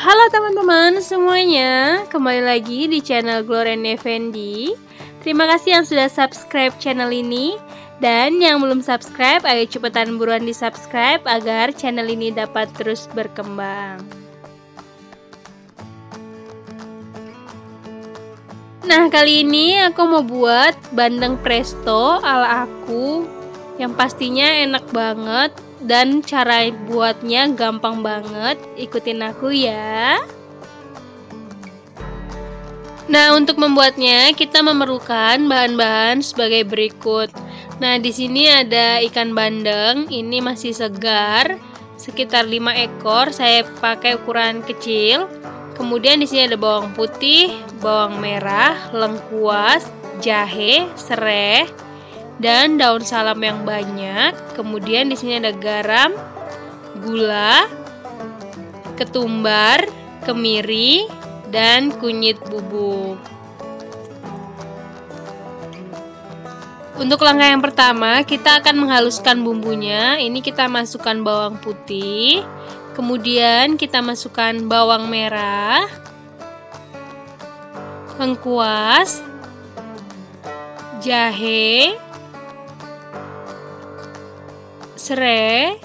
Halo teman-teman semuanya, kembali lagi di channel Gloren Effendi. Terima kasih yang sudah subscribe channel ini. Dan yang belum subscribe, ayo cepetan buruan di subscribe agar channel ini dapat terus berkembang. Nah, kali ini aku mau buat bandeng presto ala aku, yang pastinya enak banget dan cara buatnya gampang banget. Ikutin aku ya. Nah, untuk membuatnya kita memerlukan bahan-bahan sebagai berikut. Nah, di sini ada ikan bandeng, ini masih segar, sekitar 5 ekor, saya pakai ukuran kecil. Kemudian di sini ada bawang putih, bawang merah, lengkuas, jahe, serai, dan daun salam yang banyak. Kemudian di sini ada garam, gula, ketumbar, kemiri, dan kunyit bubuk. Untuk langkah yang pertama, kita akan menghaluskan bumbunya. Ini kita masukkan bawang putih, kemudian kita masukkan bawang merah, lengkuas, jahe, serai,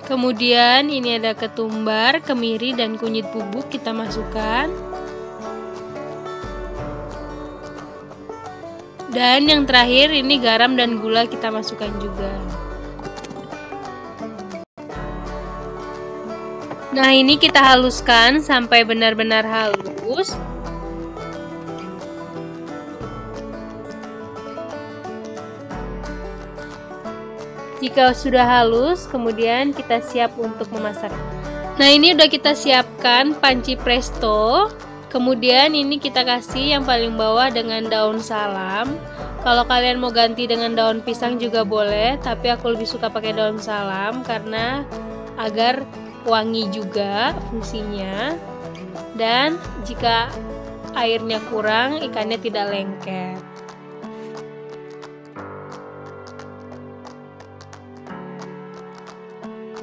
kemudian ini ada ketumbar, kemiri, dan kunyit bubuk kita masukkan. Dan yang terakhir ini garam dan gula kita masukkan juga. Nah, ini kita haluskan sampai benar-benar halus. Jika sudah halus, kemudian kita siap untuk memasak. Nah, ini udah kita siapkan panci presto. Kemudian ini kita kasih yang paling bawah dengan daun salam. Kalau kalian mau ganti dengan daun pisang juga boleh, tapi aku lebih suka pakai daun salam karena agar wangi juga fungsinya. Dan jika airnya kurang, ikannya tidak lengket.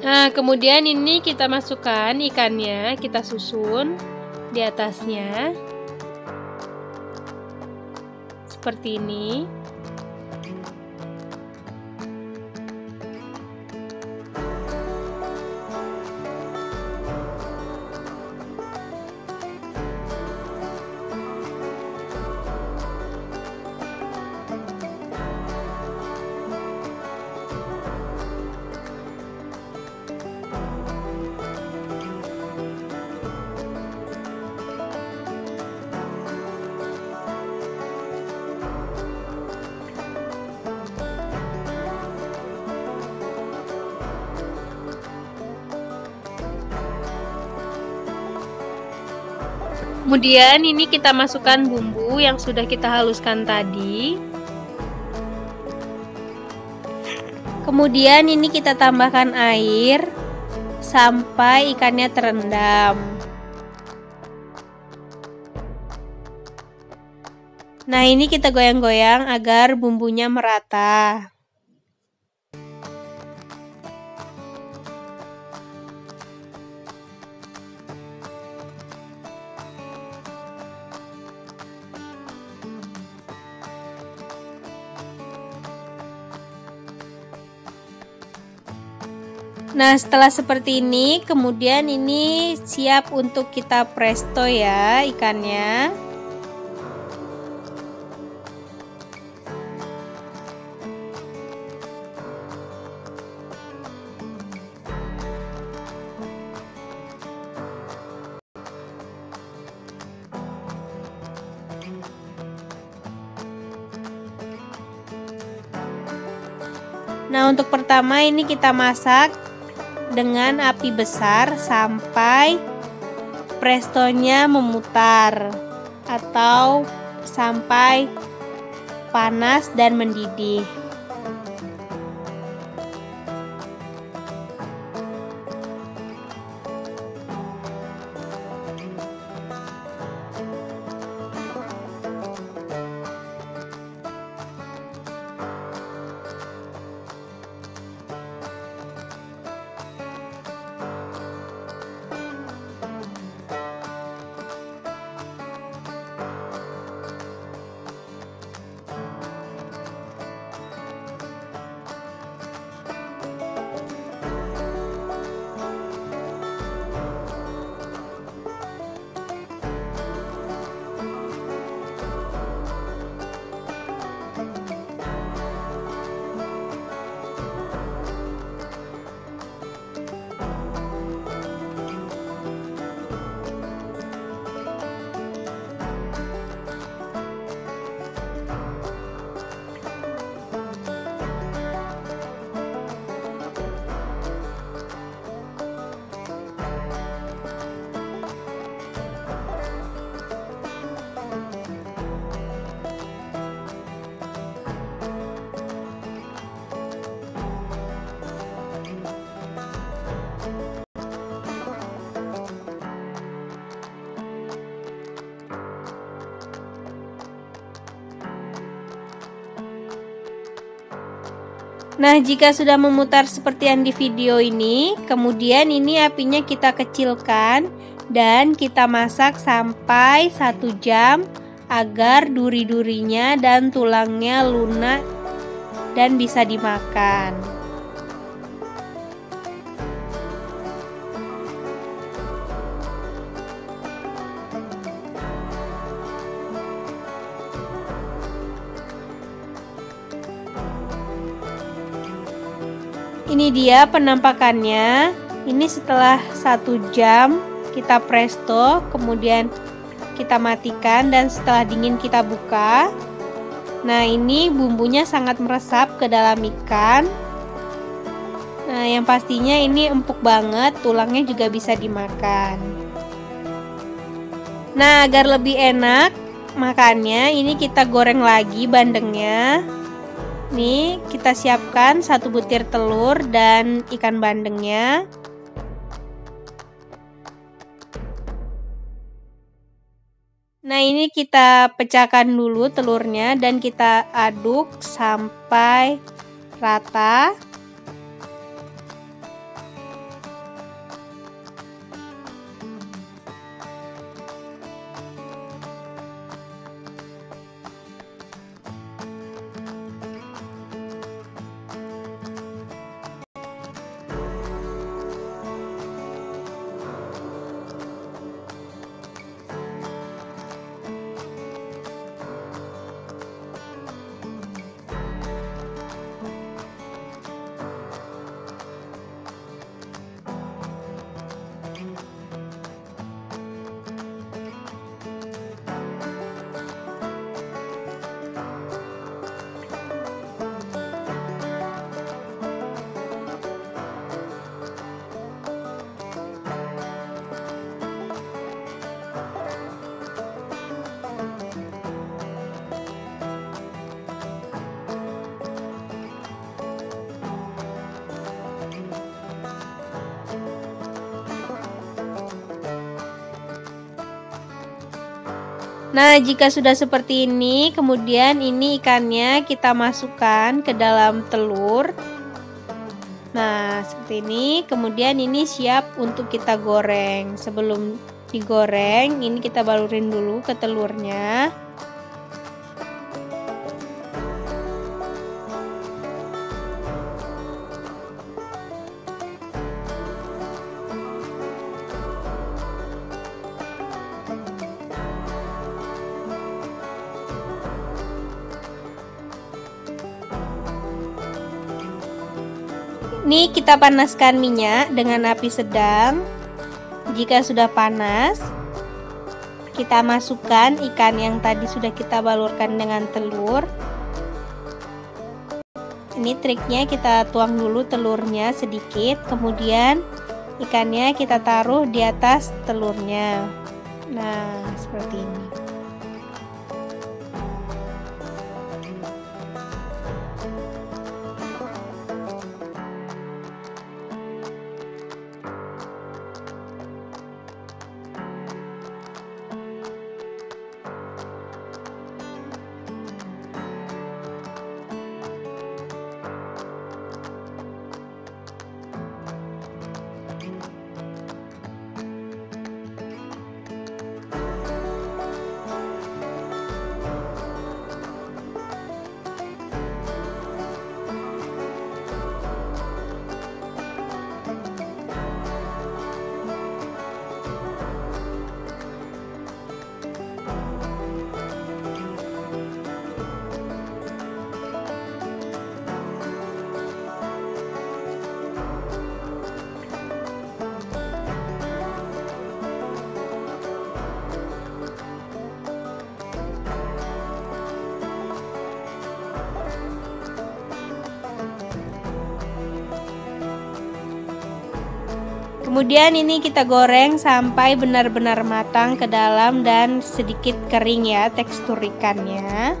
Nah, kemudian ini kita masukkan ikannya, kita susun di atasnya seperti ini. Kemudian ini kita masukkan bumbu yang sudah kita haluskan tadi. Kemudian ini kita tambahkan air sampai ikannya terendam. Nah, ini kita goyang-goyang agar bumbunya merata. Nah, setelah seperti ini, kemudian ini siap untuk kita presto ya ikannya. Nah, untuk pertama ini kita masak dengan api besar sampai prestonya memutar atau sampai panas dan mendidih. Nah, jika sudah memutar seperti yang di video ini, kemudian ini apinya kita kecilkan dan kita masak sampai 1 jam agar duri-durinya dan tulangnya lunak dan bisa dimakan. Ini dia penampakannya. Ini setelah 1 jam kita presto, kemudian kita matikan dan setelah dingin kita buka. Nah, ini bumbunya sangat meresap ke dalam ikan. Nah, yang pastinya ini empuk banget, tulangnya juga bisa dimakan. Nah, agar lebih enak makannya, ini kita goreng lagi bandengnya. Nih, kita siapkan 1 butir telur dan ikan bandengnya. Nah, ini kita pecahkan dulu telurnya dan kita aduk sampai rata. Nah, jika sudah seperti ini, kemudian ini ikannya kita masukkan ke dalam telur. Nah, seperti ini. Kemudian ini siap untuk kita goreng. Sebelum digoreng, ini kita balurin dulu ke telurnya. Ini kita panaskan minyak dengan api sedang. Jika sudah panas, kita masukkan ikan yang tadi sudah kita balurkan dengan telur. Ini triknya, kita tuang dulu telurnya sedikit, kemudian ikannya kita taruh di atas telurnya. Nah, seperti ini. Kemudian ini kita goreng sampai benar-benar matang ke dalam dan sedikit kering ya tekstur ikannya.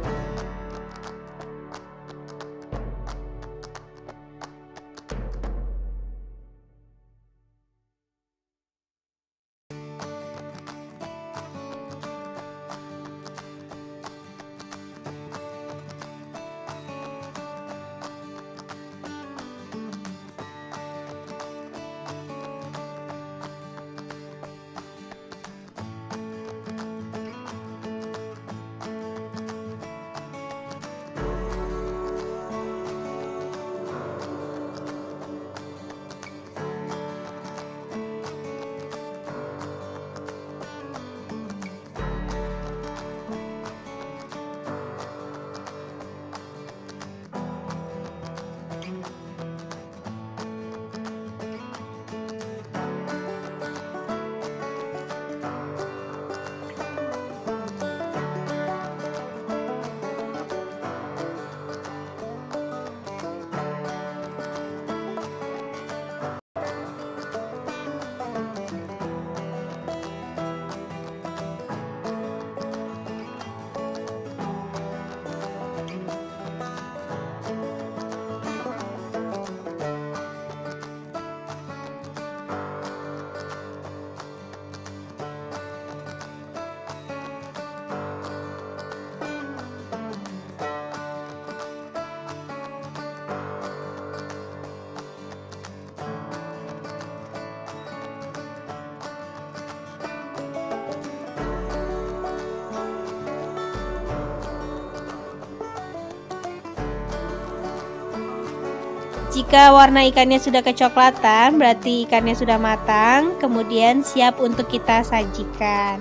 Jika warna ikannya sudah kecoklatan, berarti ikannya sudah matang, kemudian siap untuk kita sajikan.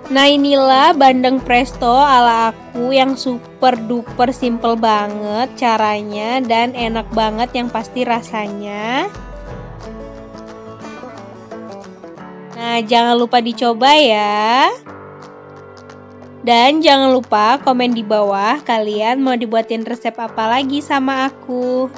Nah, inilah bandeng presto ala aku yang super duper simple banget caranya dan enak banget yang pasti rasanya. Nah, jangan lupa dicoba ya. Dan jangan lupa komen di bawah kalian mau dibuatin resep apa lagi sama aku.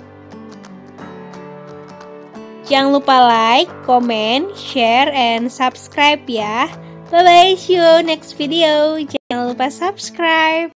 Jangan lupa like, comment, share, and subscribe ya. Bye-bye, see you next video. Jangan lupa subscribe.